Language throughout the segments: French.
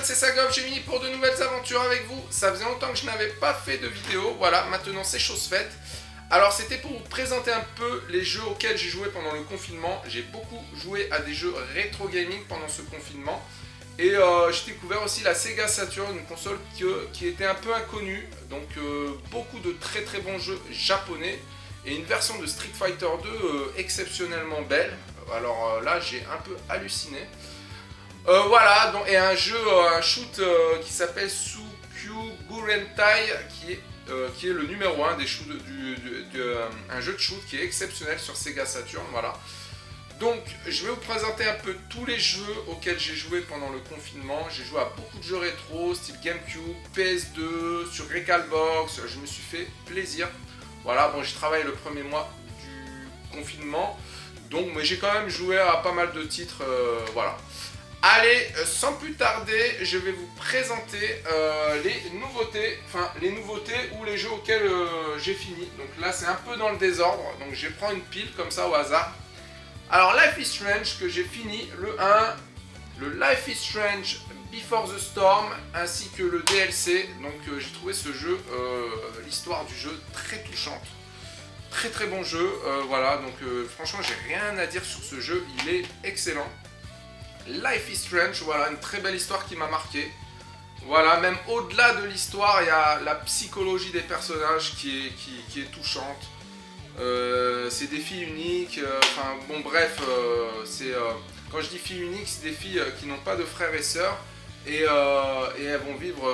c'est Sagov, j'ai mis pour de nouvelles aventures avec vous. Ça faisait longtemps que je n'avais pas fait de vidéo, voilà, maintenant c'est chose faite. Alors c'était pour vous présenter un peu les jeux auxquels j'ai joué pendant le confinement. J'ai beaucoup joué à des jeux rétro gaming pendant ce confinement. Et j'ai découvert aussi la Sega Saturn, une console qui était un peu inconnue. Donc beaucoup de très très bons jeux japonais. Et une version de Street Fighter 2 exceptionnellement belle. Alors là j'ai un peu halluciné. Voilà, donc, et un jeu, un shoot qui s'appelle Sukyugurentai, qui est le numéro 1 des shoots un jeu de shoot qui est exceptionnel sur Sega Saturn, voilà. Donc je vais vous présenter un peu tous les jeux auxquels j'ai joué pendant le confinement. J'ai joué à beaucoup de jeux rétro, style GameCube, PS2, sur Recalbox, je me suis fait plaisir. Voilà, bon j'ai travaillé le premier mois du confinement, donc mais j'ai quand même joué à pas mal de titres, voilà. Allez, sans plus tarder, je vais vous présenter les nouveautés ou les jeux auxquels j'ai fini. Donc là, c'est un peu dans le désordre, donc je prends une pile comme ça au hasard. Alors, Life is Strange, que j'ai fini, le 1, le Life is Strange Before the Storm, ainsi que le DLC. Donc j'ai trouvé ce jeu, l'histoire du jeu très touchante. Très très bon jeu, voilà, donc franchement, j'ai rien à dire sur ce jeu, il est excellent. Life is Strange, voilà, une très belle histoire qui m'a marqué. Voilà, même au-delà de l'histoire, il y a la psychologie des personnages qui est touchante. C'est des filles uniques, enfin bon bref, quand je dis filles uniques, c'est des filles qui n'ont pas de frères et sœurs. Et elles vont vivre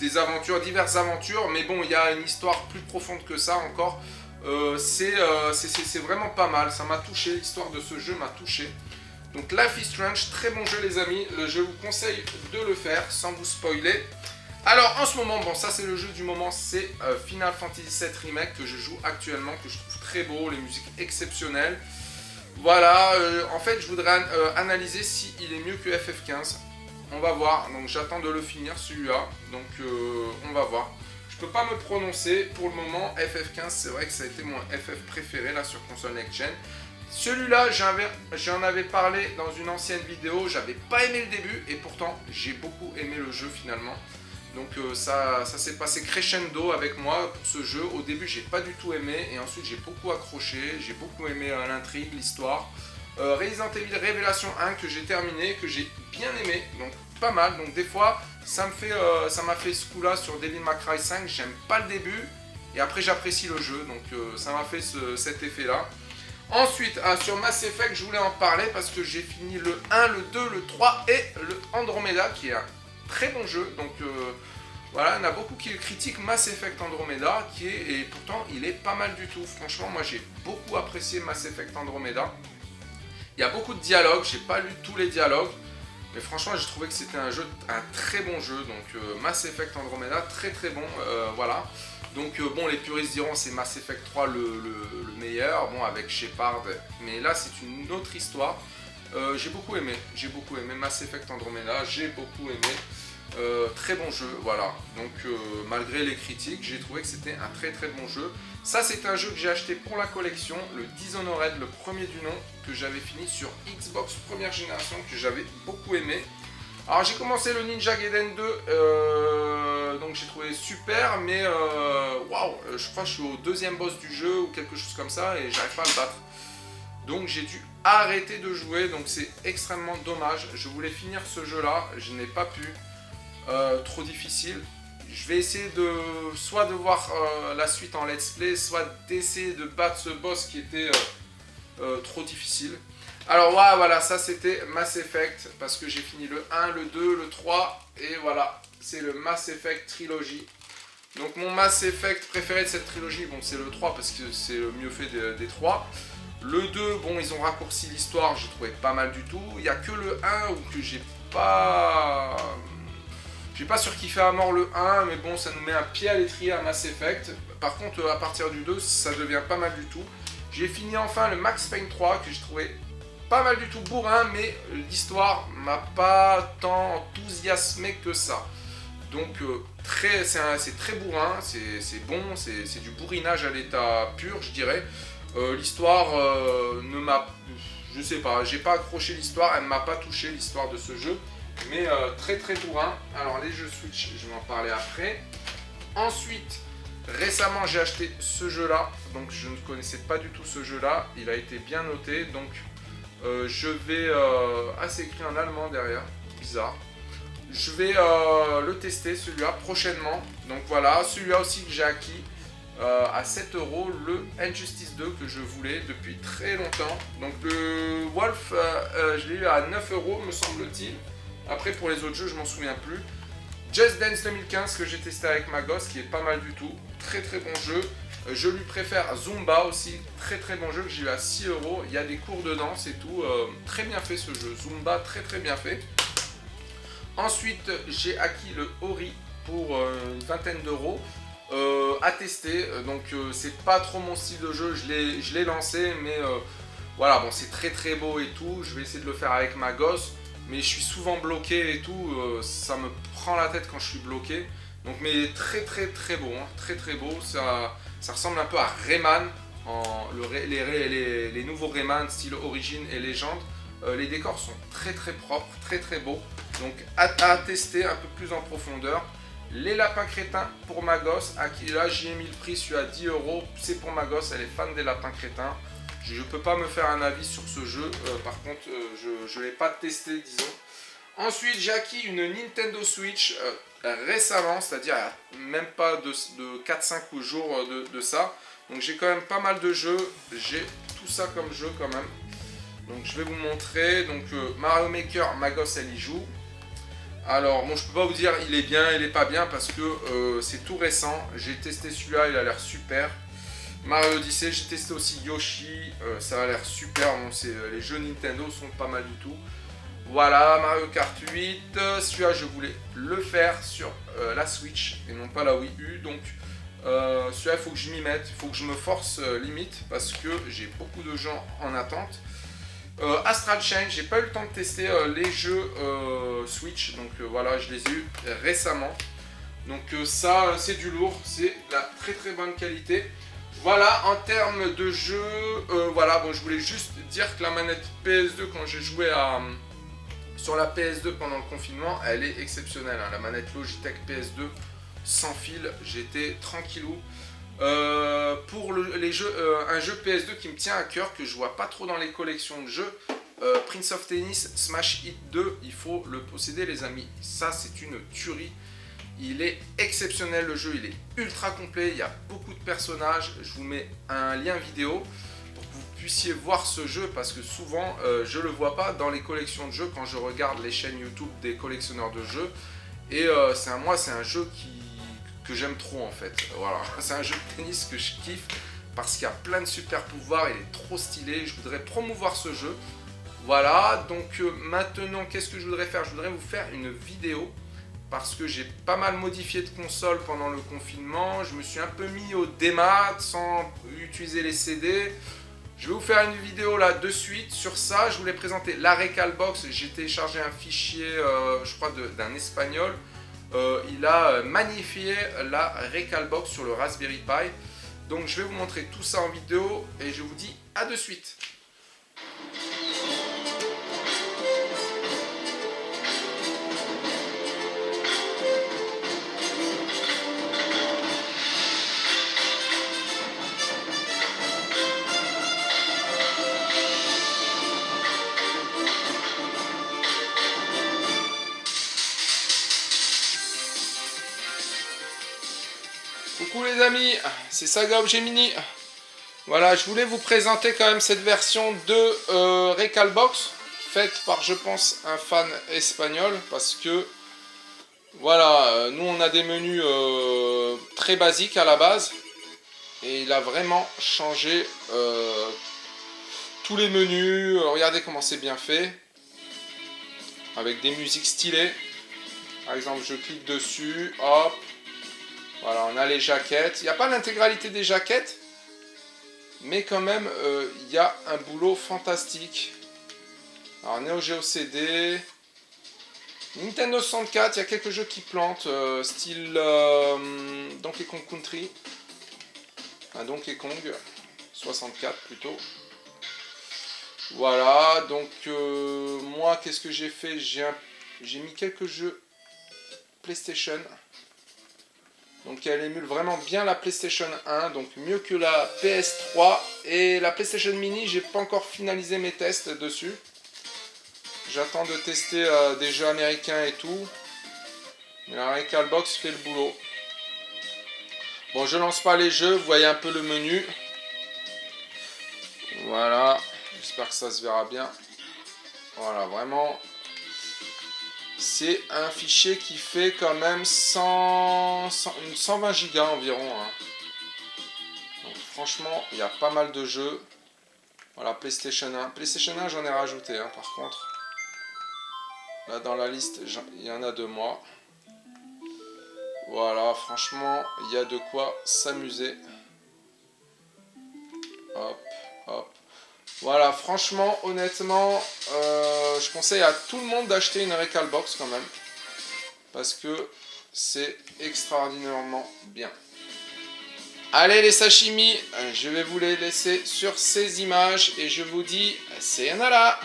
des aventures, diverses aventures, mais bon, il y a une histoire plus profonde que ça encore. C'est vraiment pas mal, ça m'a touché, l'histoire de ce jeu m'a touché. Donc Life is Strange, très bon jeu les amis, je vous conseille de le faire sans vous spoiler. Alors en ce moment, bon ça c'est le jeu du moment, c'est Final Fantasy VII Remake que je joue actuellement, que je trouve très beau, les musiques exceptionnelles. Voilà, en fait je voudrais analyser s'il est mieux que FF15. On va voir, donc j'attends de le finir celui-là, donc on va voir. Je peux pas me prononcer pour le moment. FF15, c'est vrai que ça a été mon FF préféré là sur console next-gen. Celui-là, j'en avais parlé dans une ancienne vidéo, j'avais pas aimé le début et pourtant j'ai beaucoup aimé le jeu finalement. Donc ça s'est passé crescendo avec moi pour ce jeu. Au début, j'ai pas du tout aimé et ensuite j'ai beaucoup accroché, j'ai beaucoup aimé l'intrigue, l'histoire. Resident Evil Révélation 1 que j'ai terminé, que j'ai bien aimé, donc pas mal. Donc des fois, ça m'a fait ce coup-là sur Devil May Cry 5, j'aime pas le début et après j'apprécie le jeu, donc ça m'a fait cet effet-là. Ensuite, sur Mass Effect, je voulais en parler parce que j'ai fini le 1, le 2, le 3 et le Andromeda qui est un très bon jeu. Donc voilà, il y en a beaucoup qui critiquent Mass Effect Andromeda et pourtant il est pas mal du tout. Franchement, moi j'ai beaucoup apprécié Mass Effect Andromeda. Il y a beaucoup de dialogues, j'ai pas lu tous les dialogues. Mais franchement, j'ai trouvé que c'était un très bon jeu. Donc Mass Effect Andromeda, très très bon, voilà. Donc bon, les puristes diront c'est Mass Effect 3 le meilleur, bon avec Shepard, mais là c'est une autre histoire. J'ai beaucoup aimé Mass Effect Andromeda, j'ai beaucoup aimé. Très bon jeu, voilà. Donc malgré les critiques, j'ai trouvé que c'était un très très bon jeu. Ça c'est un jeu que j'ai acheté pour la collection, le Dishonored, le premier du nom, que j'avais fini sur Xbox première génération, que j'avais beaucoup aimé. Alors j'ai commencé le Ninja Gaiden 2, donc j'ai trouvé super, mais waouh, je crois que je suis au deuxième boss du jeu ou quelque chose comme ça et j'arrive pas à le battre. Donc j'ai dû arrêter de jouer, donc c'est extrêmement dommage. Je voulais finir ce jeu là, je n'ai pas pu, trop difficile. Je vais essayer soit de voir la suite en let's play, soit d'essayer de battre ce boss qui était trop difficile. Alors ouais, voilà, ça c'était Mass Effect, parce que j'ai fini le 1, le 2, le 3, et voilà, c'est le Mass Effect Trilogy. Donc mon Mass Effect préféré de cette trilogie, bon c'est le 3 parce que c'est le mieux fait des 3. Le 2, bon ils ont raccourci l'histoire, j'ai trouvé pas mal du tout. Il n'y a que le 1 où que j'ai pas surkiffé à mort le 1, mais bon ça nous met un pied à l'étrier à Mass Effect. Par contre à partir du 2, ça devient pas mal du tout. J'ai fini enfin le Max Payne 3 que j'ai trouvé pas mal du tout bourrin, mais l'histoire m'a pas tant enthousiasmé que ça. Donc c'est très bourrin, c'est bon, c'est du bourrinage à l'état pur, je dirais. L'histoire ne m'a... Je sais pas, j'ai pas accroché l'histoire, elle m'a pas touché l'histoire de ce jeu. mais très très bourrin. Alors les jeux Switch, je vais en parler après. Ensuite, récemment j'ai acheté ce jeu là, donc je ne connaissais pas du tout ce jeu là, il a été bien noté, donc je vais... Ah, c'est écrit en allemand derrière, bizarre. Je vais le tester celui-là prochainement, donc voilà, celui-là aussi que j'ai acquis à 7 €, le Injustice 2 que je voulais depuis très longtemps. Donc le Wolf, je l'ai eu à 9 € me semble-t-il. Après pour les autres jeux je m'en souviens plus. Just Dance 2015 que j'ai testé avec ma gosse qui est pas mal du tout. Très très bon jeu. Je lui préfère Zumba aussi. Très très bon jeu que j'ai eu à 6 €. Il y a des cours de danse et tout. Très bien fait ce jeu. Zumba très très bien fait. Ensuite j'ai acquis le Ori pour une vingtaine d'euros. À tester, donc c'est pas trop mon style de jeu, je l'ai lancé, mais voilà, bon, c'est très très beau et tout, je vais essayer de le faire avec ma gosse, mais je suis souvent bloqué et tout, ça me prend la tête quand je suis bloqué, donc mais très très très beau, hein, très très beau, ça ressemble un peu à Rayman, les nouveaux Rayman style Origin et Légende, les décors sont très très propres, très très beaux, donc à tester un peu plus en profondeur. Les lapins crétins pour ma gosse, à qui là j'y ai mis le prix, celui à 10 €, c'est pour ma gosse, elle est fan des lapins crétins. Je ne peux pas me faire un avis sur ce jeu, par contre je ne l'ai pas testé disons. Ensuite j'ai acquis une Nintendo Switch récemment, c'est-à-dire même pas de 4-5 jours de ça. Donc j'ai quand même pas mal de jeux, j'ai tout ça comme jeu quand même. Donc je vais vous montrer, donc Mario Maker, ma gosse elle y joue. Alors, bon, je peux pas vous dire il est bien, il est pas bien parce que c'est tout récent. J'ai testé celui-là, il a l'air super. Mario Odyssey, j'ai testé aussi Yoshi, ça a l'air super. Bon, les jeux Nintendo sont pas mal du tout. Voilà, Mario Kart 8. Celui-là, je voulais le faire sur la Switch et non pas la Wii U. Donc, celui-là, il faut que je m'y mette, il faut que je me force limite parce que j'ai beaucoup de gens en attente. Astral Chain, j'ai pas eu le temps de tester les jeux Switch, donc voilà, je les ai eu récemment. Donc ça, c'est du lourd, c'est de la très très bonne qualité. Voilà, en termes de jeu, voilà, bon, je voulais juste dire que la manette PS2, quand j'ai joué sur la PS2 pendant le confinement, elle est exceptionnelle. Hein. La manette Logitech PS2 sans fil, j'étais tranquillou. Pour les jeux, un jeu PS2 qui me tient à cœur, que je vois pas trop dans les collections de jeux, Prince of Tennis Smash Hit 2, il faut le posséder les amis, ça c'est une tuerie, il est exceptionnel le jeu, il est ultra complet, il y a beaucoup de personnages, je vous mets un lien vidéo pour que vous puissiez voir ce jeu parce que souvent je le vois pas dans les collections de jeux quand je regarde les chaînes YouTube des collectionneurs de jeux et c'est un jeu que j'aime trop en fait. Voilà, c'est un jeu de tennis que je kiffe parce qu'il y a plein de super pouvoirs, il est trop stylé, je voudrais promouvoir ce jeu. Voilà, donc maintenant qu'est-ce que je voudrais faire? Je voudrais vous faire une vidéo parce que j'ai pas mal modifié de console pendant le confinement, je me suis un peu mis au démat sans utiliser les CD. Je vais vous faire une vidéo là de suite sur ça, je voulais présenter la Recalbox, j'ai téléchargé un fichier je crois d'un espagnol. Il a magnifié la Recalbox sur le Raspberry Pi. Donc je vais vous montrer tout ça en vidéo et je vous dis à de suite. Coucou les amis, c'est Saga Objet Mini. Voilà, je voulais vous présenter quand même cette version de Recalbox, faite par, je pense, un fan espagnol, parce que, voilà, nous on a des menus très basiques à la base, et il a vraiment changé tous les menus. Regardez comment c'est bien fait, avec des musiques stylées. Par exemple, je clique dessus, hop. Voilà, on a les jaquettes. Il n'y a pas l'intégralité des jaquettes, mais quand même, il y a un boulot fantastique. Alors, Neo Geo CD, Nintendo 64, il y a quelques jeux qui plantent, style Donkey Kong Country, un Donkey Kong 64 plutôt. Voilà, donc moi, qu'est-ce que j'ai fait? J'ai un j'ai mis quelques jeux PlayStation. Donc elle émule vraiment bien la PlayStation 1, donc mieux que la PS3. Et la PlayStation Mini, j'ai pas encore finalisé mes tests dessus. J'attends de tester des jeux américains et tout. Mais la Recalbox fait le boulot. Bon, je lance pas les jeux, vous voyez un peu le menu. Voilà, j'espère que ça se verra bien. Voilà, vraiment, c'est un fichier qui fait quand même 120 gigas environ. Hein. Donc franchement, il y a pas mal de jeux. Voilà, PlayStation 1. PlayStation 1, j'en ai rajouté, hein, par contre. Là, dans la liste, il y en a 2 mois. Voilà, franchement, il y a de quoi s'amuser. Hop, hop. Voilà, franchement, honnêtement, je conseille à tout le monde d'acheter une Recalbox quand même. Parce que c'est extraordinairement bien. Allez les sashimi, je vais vous les laisser sur ces images et je vous dis sayonara.